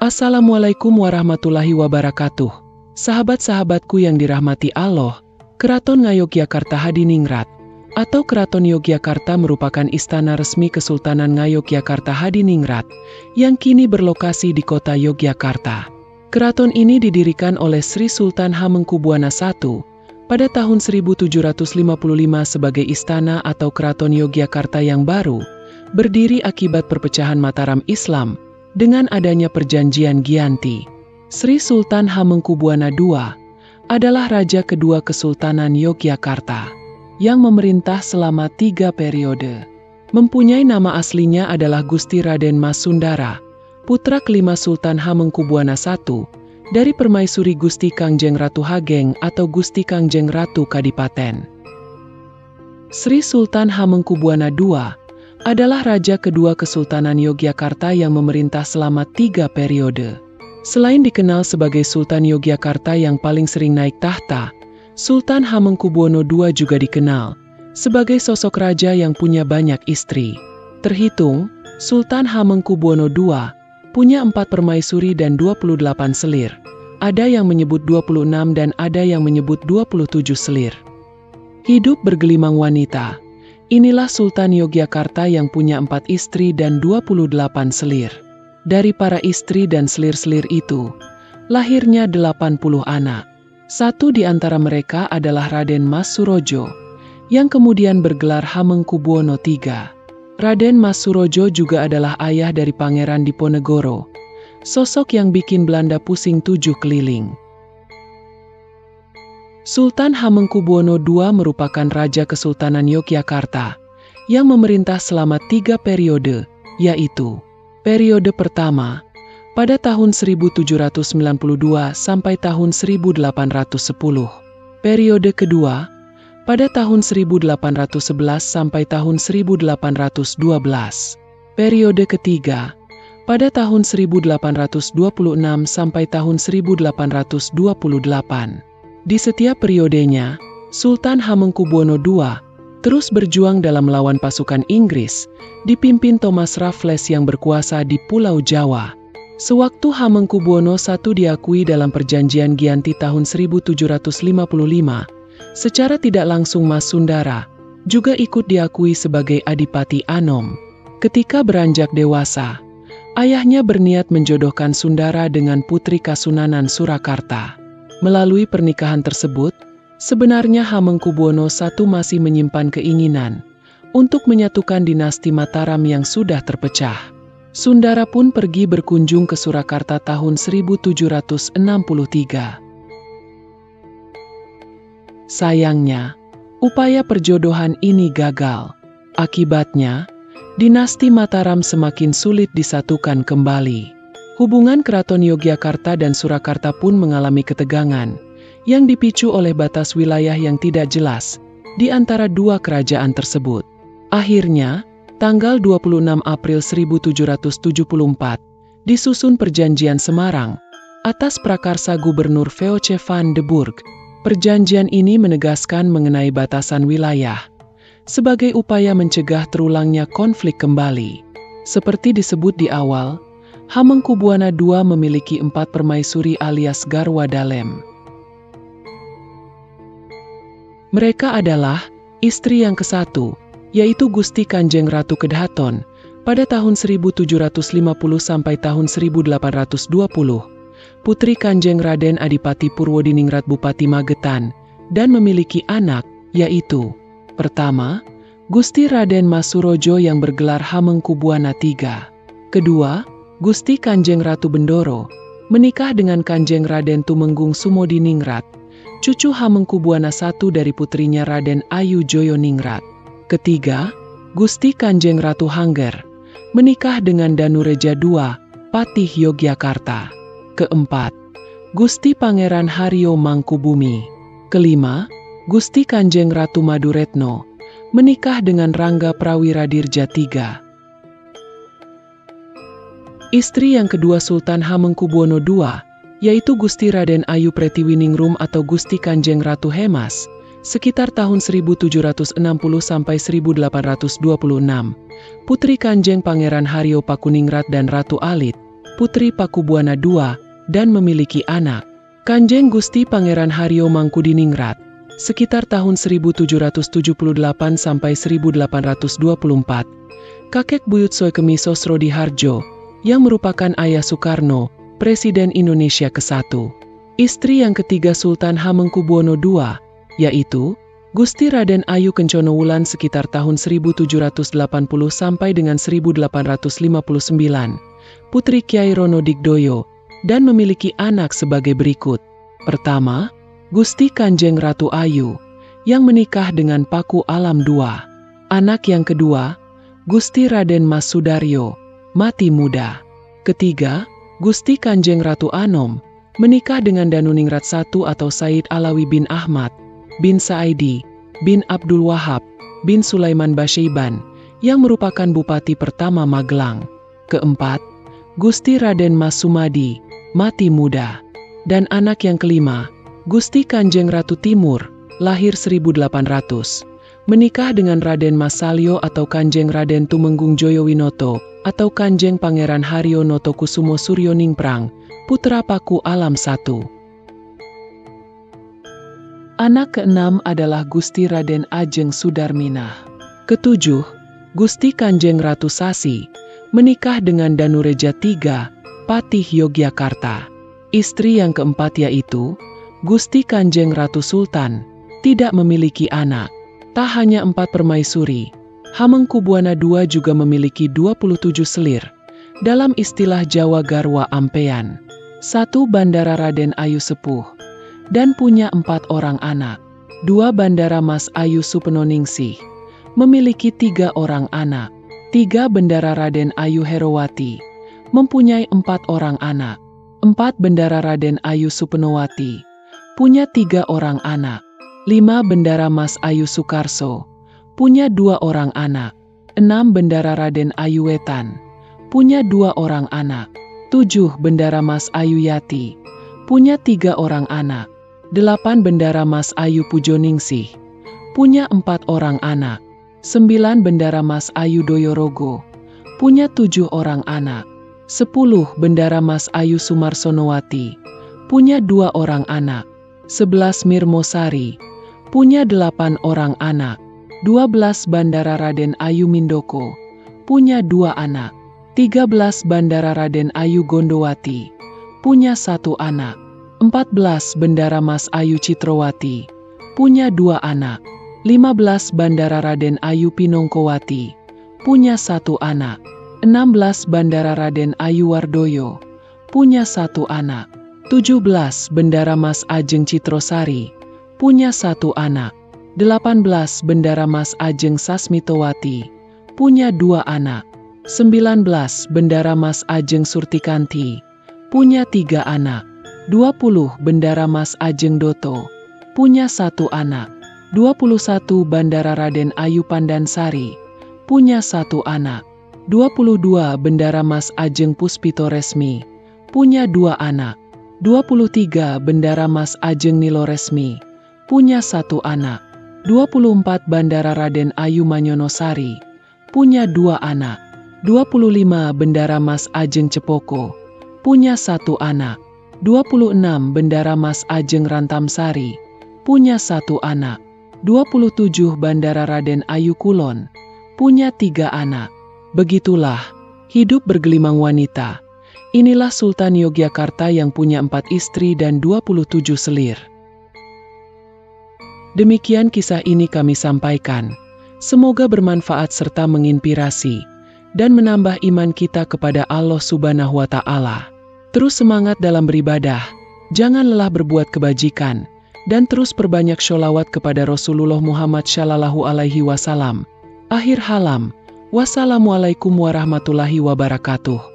Assalamualaikum warahmatullahi wabarakatuh. Sahabat-sahabatku yang dirahmati Allah, Keraton Ngayogyakarta Hadiningrat atau Keraton Yogyakarta merupakan istana resmi Kesultanan Ngayogyakarta Hadiningrat yang kini berlokasi di kota Yogyakarta. Keraton ini didirikan oleh Sri Sultan Hamengkubuwana I pada tahun 1755 sebagai istana atau Keraton Yogyakarta yang baru, berdiri akibat perpecahan Mataram Islam dengan adanya perjanjian Giyanti. Sri Sultan Hamengkubuwana II adalah raja kedua Kesultanan Yogyakarta yang memerintah selama 3 periode. Mempunyai nama aslinya adalah Gusti Raden Mas Sundara, putra kelima Sultan Hamengkubuwana I dari Permaisuri Gusti Kangjeng Ratu Hageng atau Gusti Kangjeng Ratu Kadipaten. Sri Sultan Hamengkubuwana II adalah raja kedua Kesultanan Yogyakarta yang memerintah selama 3 periode. Selain dikenal sebagai Sultan Yogyakarta yang paling sering naik tahta, Sultan Hamengkubuwono II juga dikenal sebagai sosok raja yang punya banyak istri. Terhitung, Sultan Hamengkubuwono II punya 4 permaisuri dan 28 selir. Ada yang menyebut 26 dan ada yang menyebut 27 selir. Hidup bergelimang wanita. Inilah Sultan Yogyakarta yang punya 4 istri dan 28 selir. Dari para istri dan selir-selir itu, lahirnya 80 anak. Satu di antara mereka adalah Raden Mas Surojo, yang kemudian bergelar Hamengkubuwono III. Raden Mas Surojo juga adalah ayah dari Pangeran Diponegoro, sosok yang bikin Belanda pusing 7 keliling. Sultan Hamengkubuwono II merupakan Raja Kesultanan Yogyakarta yang memerintah selama 3 periode, yaitu periode pertama pada tahun 1792 sampai tahun 1810, periode kedua pada tahun 1811 sampai tahun 1812, periode ketiga pada tahun 1826 sampai tahun 1828. Di setiap periodenya, Sultan Hamengkubuwono II terus berjuang dalam melawan pasukan Inggris, dipimpin Thomas Raffles yang berkuasa di Pulau Jawa. Sewaktu Hamengkubuwono I diakui dalam perjanjian Giyanti tahun 1755, secara tidak langsung Mas Sundara juga ikut diakui sebagai Adipati Anom. Ketika beranjak dewasa, ayahnya berniat menjodohkan Sundara dengan putri Kasunanan Surakarta. Melalui pernikahan tersebut, sebenarnya Hamengkubuwono I masih menyimpan keinginan untuk menyatukan dinasti Mataram yang sudah terpecah. Sundara pun pergi berkunjung ke Surakarta tahun 1763. Sayangnya, upaya perjodohan ini gagal. Akibatnya, dinasti Mataram semakin sulit disatukan kembali. Hubungan Keraton Yogyakarta dan Surakarta pun mengalami ketegangan, yang dipicu oleh batas wilayah yang tidak jelas di antara dua kerajaan tersebut. Akhirnya, tanggal 26 April 1774, disusun Perjanjian Semarang atas prakarsa Gubernur VOC van de Burg. Perjanjian ini menegaskan mengenai batasan wilayah sebagai upaya mencegah terulangnya konflik kembali. Seperti disebut di awal, Hamengkubuwana II memiliki 4 permaisuri alias Garwa Dalem. Mereka adalah istri yang ke-1, yaitu Gusti Kanjeng Ratu Kedhaton pada tahun 1750 sampai tahun 1820, putri Kanjeng Raden Adipati Purwodiningrat Bupati Magetan, dan memiliki anak, yaitu pertama, Gusti Raden Mas Surojo yang bergelar Hamengkubuwana III. Kedua, Gusti Kanjeng Ratu Bendoro menikah dengan Kanjeng Raden Tumenggung Sumodiningrat, cucu Hamengkubuwana I dari putrinya Raden Ayu Joyoningrat. Ketiga, Gusti Kanjeng Ratu Hangger menikah dengan Danureja II, Patih Yogyakarta. Keempat, Gusti Pangeran Haryo Mangkubumi. Kelima, Gusti Kanjeng Ratu Maduretno menikah dengan Rangga Prawiradirja III. Istri yang kedua Sultan Hamengkubuwono II, yaitu Gusti Raden Ayu Pretiwiningrum atau Gusti Kanjeng Ratu Hemas, sekitar tahun 1760 sampai 1826, putri Kanjeng Pangeran Haryo Pakuningrat dan Ratu Alit, putri Pakubuwana II, dan memiliki anak, Kanjeng Gusti Pangeran Haryo Mangkudiningrat, sekitar tahun 1778 sampai 1824, kakek buyut Soekemi Sosrodiharjo, yang merupakan ayah Soekarno, Presiden Indonesia ke-1. Istri yang ketiga Sultan Hamengkubuwono II, yaitu Gusti Raden Ayu Kencono Wulan sekitar tahun 1780 sampai dengan 1859, putri Kyai Rono Digdoyo, dan memiliki anak sebagai berikut. Pertama, Gusti Kanjeng Ratu Ayu, yang menikah dengan Paku Alam II. Anak yang kedua, Gusti Raden Mas Sudaryo, mati muda. Ketiga, Gusti Kanjeng Ratu Anom, menikah dengan Danuningrat I atau Said Alawi bin Ahmad, bin Saidi, bin Abdul Wahab, bin Sulaiman Basyaiban, yang merupakan Bupati pertama Magelang. Keempat, Gusti Raden Mas Sumadi, mati muda. Dan anak yang kelima, Gusti Kanjeng Ratu Timur, lahir 1800, menikah dengan Raden Mas Salyo atau Kanjeng Raden Tumenggung Joyowinoto, atau Kanjeng Pangeran Haryo Notokusumo Suryoningprang, putra Paku Alam I. Anak keenam adalah Gusti Raden Ajeng Sudarminah. Ketujuh, Gusti Kanjeng Ratu Sasi, menikah dengan Danureja III, Patih Yogyakarta. Istri yang keempat yaitu Gusti Kanjeng Ratu Sultan, tidak memiliki anak. Tak hanya 4 permaisuri, Hamengkubuwana II juga memiliki 27 selir. Dalam istilah Jawa Garwa Ampean, 1 Bandara Raden Ayu Sepuh, dan punya 4 orang anak. 2 Bandara Mas Ayu Supenoningsih, memiliki 3 orang anak. 3 Bendara Raden Ayu Herowati, mempunyai 4 orang anak. 4 Bendara Raden Ayu Supenowati, punya 3 orang anak. 5 Bendara Mas Ayu Sukarso, punya 2 orang anak. 6 Bendara Raden Ayu Wetan, punya 2 orang anak. 7 Bendara Mas Ayu Yati, punya 3 orang anak. 8 Bendara Mas Ayu Pujoningsih, punya 4 orang anak. 9 Bendara Mas Ayu Doyorogo, punya 7 orang anak. 10 Bendara Mas Ayu Sumarsonowati, punya 2 orang anak. 11 Mirmosari, punya 8 orang anak. 12 Bandara Raden Ayu Mindoko, punya 2 anak. 13 Bandara Raden Ayu Gondowati, punya 1 anak. 14 Bendara Mas Ayu Citrowati, punya 2 anak. 15 Bandara Raden Ayu Pinongkowati, punya 1 anak. 16 Bandara Raden Ayu Wardoyo, punya 1 anak. 17 Bendara Mas Ajeng Citrosari, punya 1 anak. 18 Bendara Mas Ajeng Sasmitowati, punya 2 anak. 19 Bendara Mas Ajeng Surtikanti, punya 3 anak. 20 Bendara Mas Ajeng Doto, punya 1 anak. 21 Bandara Raden Ayu Pandansari, punya 1 anak. 22 Bendara Mas Ajeng Puspito Resmi, punya 2 anak. 23 Bendara Mas Ajeng Nilo Resmi, punya 1 anak. 24 Bandara Raden Ayu Manyonosari, punya 2 anak. 25 Bendara Mas Ajeng Cepoko, punya 1 anak. 26 Bendara Mas Ajeng Rantamsari, punya 1 anak. 27 Bandara Raden Ayu Kulon, punya 3 anak. Begitulah hidup bergelimang wanita. Inilah Sultan Yogyakarta yang punya 4 istri dan 27 selir. Demikian kisah ini kami sampaikan. Semoga bermanfaat serta menginspirasi dan menambah iman kita kepada Allah Subhanahu wa Ta'ala. Terus semangat dalam beribadah, jangan lelah berbuat kebajikan, dan terus perbanyak sholawat kepada Rasulullah Muhammad Shallallahu Alaihi Wasallam. Akhir halam, wassalamualaikum warahmatullahi wabarakatuh.